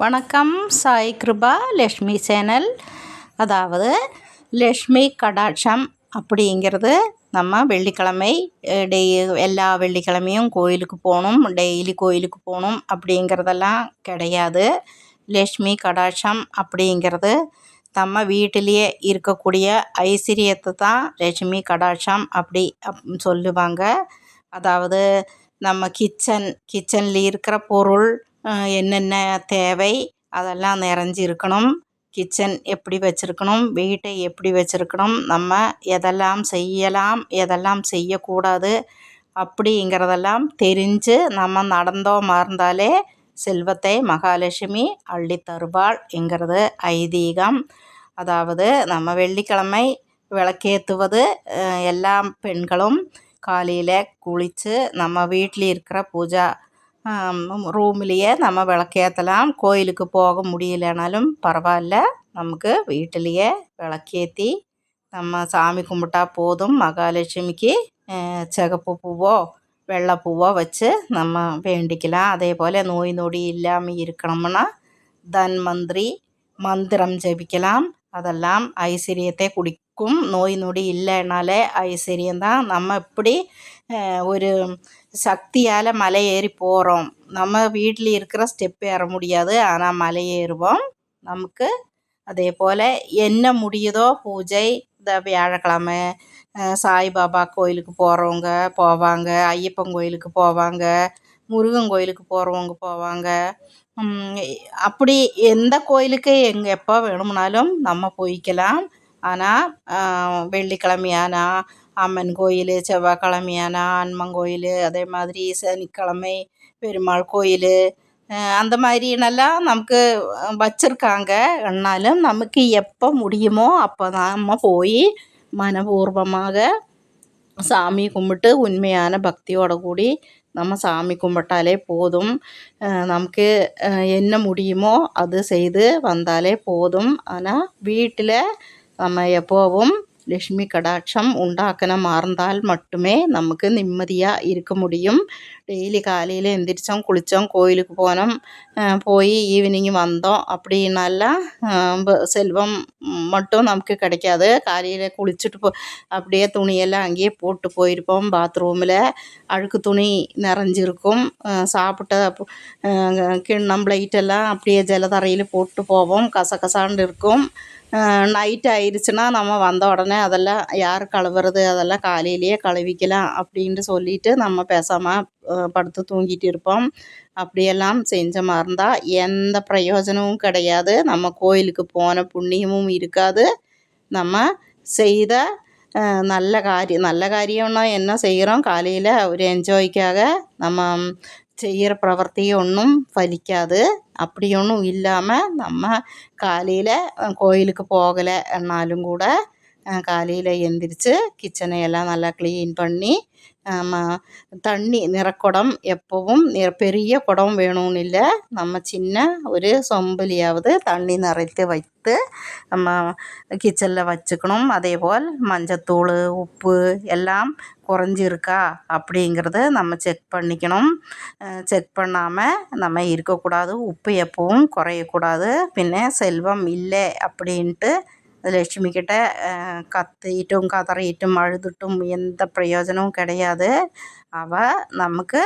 வணக்கம். சாய் கிருபா லக்ஷ்மி சேனல். அதாவது லக்ஷ்மி கடாட்சம் அப்படிங்கிறது நம்ம வெள்ளிக்கிழமை எல்லா வெள்ளிக்கிழமையும் கோயிலுக்கு போகணும், டெய்லி கோயிலுக்கு போகணும் அப்படிங்கிறதெல்லாம் கிடையாது. லக்ஷ்மி கடாட்சம் அப்படிங்கிறது நம்ம வீட்டிலேயே இருக்கக்கூடிய ஐஸ்வர்யத்தை தான் லக்ஷ்மி கடாட்சம் அப்படி சொல்லுவாங்க. அதாவது நம்ம கிச்சனில் இருக்கிற பொருள் என்னென்ன தேவை அதெல்லாம் நிறைஞ்சி இருக்கணும். கிச்சன் எப்படி வச்சுருக்கணும், வீட்டை எப்படி வச்சுருக்கணும், நம்ம எதெல்லாம் செய்யலாம் எதெல்லாம் செய்யக்கூடாது அப்படிங்கிறதெல்லாம் தெரிஞ்சு நம்ம நடந்தோமா இருந்தாலே செல்வத்தை மகாலட்சுமி அள்ளி தருவாள் என்கிறது ஐதீகம். அதாவது நம்ம வெள்ளிக்கிழமை விளக்கேற்றுவது எல்லா பெண்களும் காலையில் குளித்து நம்ம வீட்டில் இருக்கிற பூஜா ரூம்லேயே நம்ம விளக்கேற்றலாம். கோயிலுக்கு போக முடியலைனாலும் பரவாயில்ல, நமக்கு வீட்டிலையே விளக்கேற்றி நம்ம சாமி கும்பிட்டா போதும். மகாலட்சுமிக்கு சிகப்பு பூவோ வெள்ளை பூவோ வச்சு நம்ம வேண்டிக்கலாம். அதே போல் நோய் நொடி இல்லாமல் இருக்கணும்னா தன்வந்திரி மந்திரம் ஜபிக்கலாம். அதெல்லாம் ஐஸ்வர்யத்தை குடிக்கும். நோய் நொடி இல்லைனாலே ஐஸ்வர்யம்தான். நம்ம இப்படி ஒரு சக்தியால் மலை ஏறி போகிறோம். நம்ம வீட்டில் இருக்கிற ஸ்டெப் ஏற முடியாது, ஆனால் மலை ஏறுவோம். நமக்கு அதே போல் என்ன முடியுதோ பூஜை, இந்த வியாழக்கிழமை சாய்பாபா கோயிலுக்கு போகிறவங்க போவாங்க, ஐயப்பன் கோயிலுக்கு போவாங்க, முருகன் கோயிலுக்கு போகிறவங்க போவாங்க. அப்படி எந்த கோயிலுக்கு எப்போ வேணும்னாலும் நம்ம போய்க்கலாம். ஆனால் வெள்ளிக்கிழமையானா அம்மன் கோயில், செவ்வாய்க்கிழமையானா அம்மன் கோயில், அதே மாதிரி சனிக்கிழமை பெருமாள் கோயில், அந்த மாதிரினெல்லாம் நமக்கு வச்சுருக்காங்க. ஆனாலும் நமக்கு எப்போ முடியுமோ அப்போ தான் நம்ம போய் மனப்பூர்வமாக சாமி கும்பிட்டு உண்மையான பக்தியோடு கூடி நம்ம சாமி கும்பிட்டாலே போதும். நமக்கு என்ன முடியுமோ அது செய்து வந்தாலே போதும். ஆனால் வீட்டில் நம்ம எப்போவும் லக்ஷ்மி கடாட்சம் உண்டாக்கணும் இருந்தால் மட்டுமே நமக்கு நிம்மதியாக இருக்க முடியும். டெய்லி காலையில் எந்திரிச்சோம், குளித்தோம், கோயிலுக்கு போனோம், போய் ஈவினிங் வந்தோம் அப்படின்னாலாம் செல்வம் மட்டும் நமக்கு கிடைக்காது. காலையில் குளிச்சுட்டு அப்படியே துணியெல்லாம் அங்கேயே போட்டு போயிருப்போம். பாத்ரூமில் அழுக்கு துணி நிறைஞ்சிருக்கும். சாப்பிட்ட கிண்ணம் பிளேட்டெல்லாம் அப்படியே ஜலதரையில் போட்டு போவோம், கசகசான்னு இருக்கும். நைட்டு ஆயிடுச்சுன்னா நம்ம வந்த உடனே அதெல்லாம் யார் கழுவுறது, அதெல்லாம் காலையிலேயே கழுவிக்கலாம் அப்படின்ட்டு சொல்லிவிட்டு நம்ம பேசாமல் படுத்து தூங்கிட்டு இருப்போம். அப்படியெல்லாம் செஞ்ச மாதிரி இருந்தால் எந்த பிரயோஜனமும் கிடையாது. நம்ம கோயிலுக்கு போன புண்ணியமும் இருக்காது. நம்ம செய்த நல்ல காரியம்னா என்ன செய்கிறோம், காலையில் ஒரு என்ஜாய்க்காக நம்ம செய்கிற பிரவர்த்தி ஒன்றும் பலிக்காது. அப்படி ஒன்றும் இல்லாமல் நம்ம காலையில் கோயிலுக்கு போகலை என்னாலும் கூட காலையில் எந்திரிச்சு கிச்சனை எல்லாம் நல்லா க்ளீன் பண்ணி தண்ணி நிறக்குடம் எப்போவும் பெரிய குடம் வேணும்னு இல்லை, நம்ம சின்ன ஒரு சொம்பலியாவது தண்ணி நிறைத்து வைத்து நம்ம கிச்சனில் வச்சுக்கணும். அதேபோல் மஞ்சத்தூள் உப்பு எல்லாம் குறைஞ்சிருக்கா அப்படிங்கிறத நம்ம செக் பண்ணிக்கணும். செக் பண்ணாமல் நம்ம இருக்கக்கூடாது. உப்பு எப்பவும் குறையக்கூடாது. பின்ன செல்வம் இல்லை அப்படின்ட்டு லட்சுமிக்கிட்ட கத்திட்டும் கதறிட்டும் அழுதுட்டும் எந்த பிரயோஜனமும் கிடையாது. அவள் நமக்கு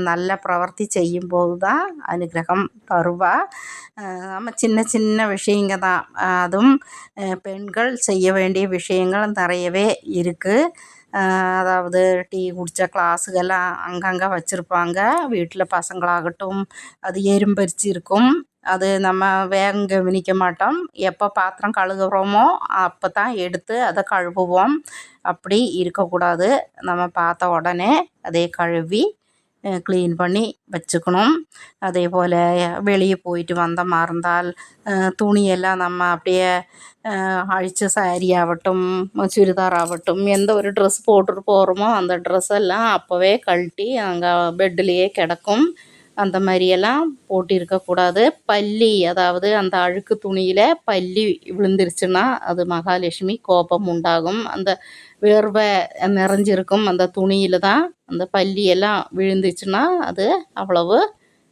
நல்ல பிரவர்த்தி செய்யும்போது தான் அனுகிரகம் தருவா. நம்ம சின்ன சின்ன விஷயங்க தான், அதுவும் பெண்கள் செய்ய வேண்டிய விஷயங்கள் நிறையவே இருக்குது. அதாவது டீ குடித்த கிளாஸுகள்லாம் அங்கங்கே வச்சுருப்பாங்க. வீட்டில் பசங்களாகட்டும் அது எறும்பரிச்சு இருக்கும். அது நம்ம வேகம் கவனிக்க மாட்டோம். எப்போ பாத்திரம் கழுவுறோமோ அப்போ தான் எடுத்து அதை கழுவுவோம். அப்படி இருக்கக்கூடாது. நம்ம பார்த்த உடனே அதை கழுவி க்ளீன் பண்ணி வச்சுக்கணும். அதே போல் வெளியே போயிட்டு வந்த மாதிரி இருந்தால் துணியெல்லாம் நம்ம அப்படியே அழிச்ச சாரி ஆகட்டும் சுடிதார் ஆகட்டும் எந்த ஒரு ட்ரெஸ் போட்டுட்டு போகிறோமோ அந்த ட்ரெஸ்ஸெல்லாம் அப்போவே கழட்டி அங்கே பெட்டிலேயே கிடக்கும். அந்த மாதிரியெல்லாம் போட்டு இருக்கக்கூடாது. பல்லி, அதாவது அந்த அழுக்கு துணியில் பல்லி விழுந்துருச்சுன்னா அது மகாலட்சுமி கோபம் உண்டாகும். அந்த வேர்வை நிறைஞ்சிருக்கும் அந்த துணியில் தான் அந்த பல்லியெல்லாம் விழுந்துச்சுன்னா அது அவ்வளவு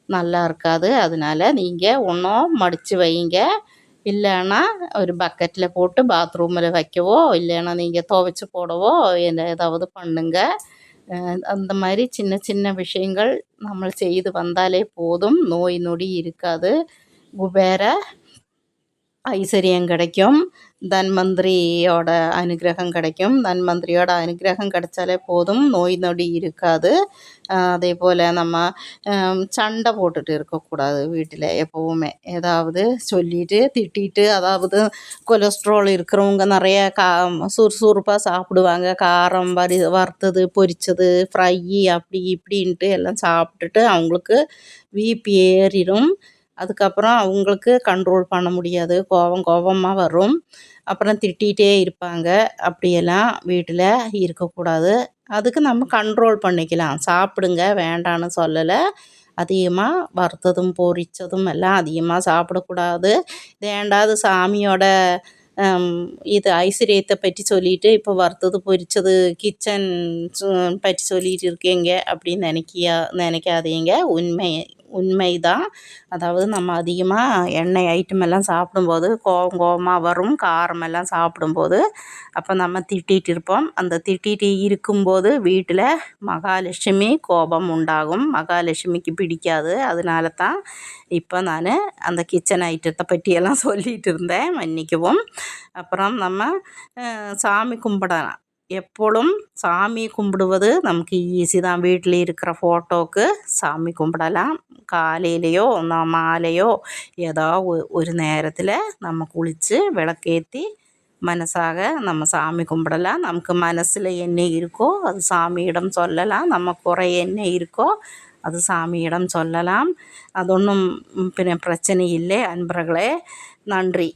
நல்லா இருக்காது. அதனால நீங்கள் ஒன்றும் மடித்து வைங்க. இல்லைன்னா ஒரு பக்கெட்டில் போட்டு பாத்ரூமில் வைக்கவோ, இல்லைன்னா நீங்கள் துவைச்சி போடவோ ஏதாவது பண்ணுங்க. அந்த மாதிரி சின்ன சின்ன விஷயங்கள் நம்ம செய்து வந்தாலே போதும். நோய் நொடி இருக்காது. குபேர ஐஸ்வர்யம் கிடைக்கும். தன்வந்திரியோட அனுகிரகம் கிடைக்கும். தன்வந்திரியோட அனுகிரகம் கிடைச்சாலே போதும், நோய் நொடி இருக்காது. அதே போல் நம்ம சண்டை போட்டுட்டு இருக்கக்கூடாது வீட்டில் எப்போவுமே. ஏதாவது சொல்லிட்டு திட்டிட்டு, அதாவது கொலஸ்ட்ரால் இருக்கிறவங்க நிறைய சுறுசுறுப்பாக சாப்பிடுவாங்க. காரம் வறுத்தது பொரித்தது ஃப்ரை அப்படி இப்படின்ட்டு எல்லாம் சாப்பிட்டுட்டு அவங்களுக்கு பிபி ஏறிடும். அதுக்கப்புறம் அவங்களுக்கு கண்ட்ரோல் பண்ண முடியாது. கோபமாக வரும். அப்புறம் திட்டிகிட்டே இருப்பாங்க. அப்படியெல்லாம் வீட்டில் இருக்கக்கூடாது. அதுக்கு நம்ம கண்ட்ரோல் பண்ணிக்கலாம். சாப்பிடுங்க, வேண்டான்னு சொல்லலை. அதிகமாக வறுத்ததும் பொரித்ததும் எல்லாம் அதிகமாக சாப்பிடக்கூடாது. ஏண்டாவது சாமியோட இது ஐஸ்வர்யத்தை பற்றி சொல்லிட்டு இப்போ வறுத்தது பொரித்தது கிச்சன் பற்றி சொல்லிட்டு இருக்கீங்க அப்படின்னு நினைக்காதீங்க. உண்மைதான். அதாவது நம்ம அதிகமாக எண்ணெய் ஐட்டம் எல்லாம் சாப்பிடும்போது கோபமாக வரும். காரமெல்லாம் சாப்பிடும்போது அப்போ நம்ம திட்டிகிட்டு இருப்போம். அந்த திட்டிகிட்டு இருக்கும்போது வீட்டில் மகாலட்சுமி கோபம் உண்டாகும். மகாலட்சுமிக்கு பிடிக்காது. அதனால தான் இப்போ நான் அந்த கிச்சன் ஐட்டத்தை பற்றியெல்லாம் சொல்லிகிட்டு இருந்தேன். மன்னிக்கவும். அப்புறம் நம்ம சாமி கும்பிடலாம். எப்பொழுதும் சாமி கும்பிடுவது நமக்கு ஈஸி தான். வீட்டில் இருக்கிற ஃபோட்டோவுக்கு சாமி கும்பிடலாம். காலையிலையோ மாலையோ ஏதோ ஒரு நேரத்தில் நம்ம குளித்து விளக்கேற்றி மனசாக நம்ம சாமி கும்பிடலாம். நமக்கு மனசில் என்ன இருக்கோ அது சாமியிடம் சொல்லலாம். நம்ம குறை என்ன இருக்கோ அது சாமியிடம் சொல்லலாம். அது ஒன்றும் பிரச்சனை இல்லை அன்பர்களே. நன்றி.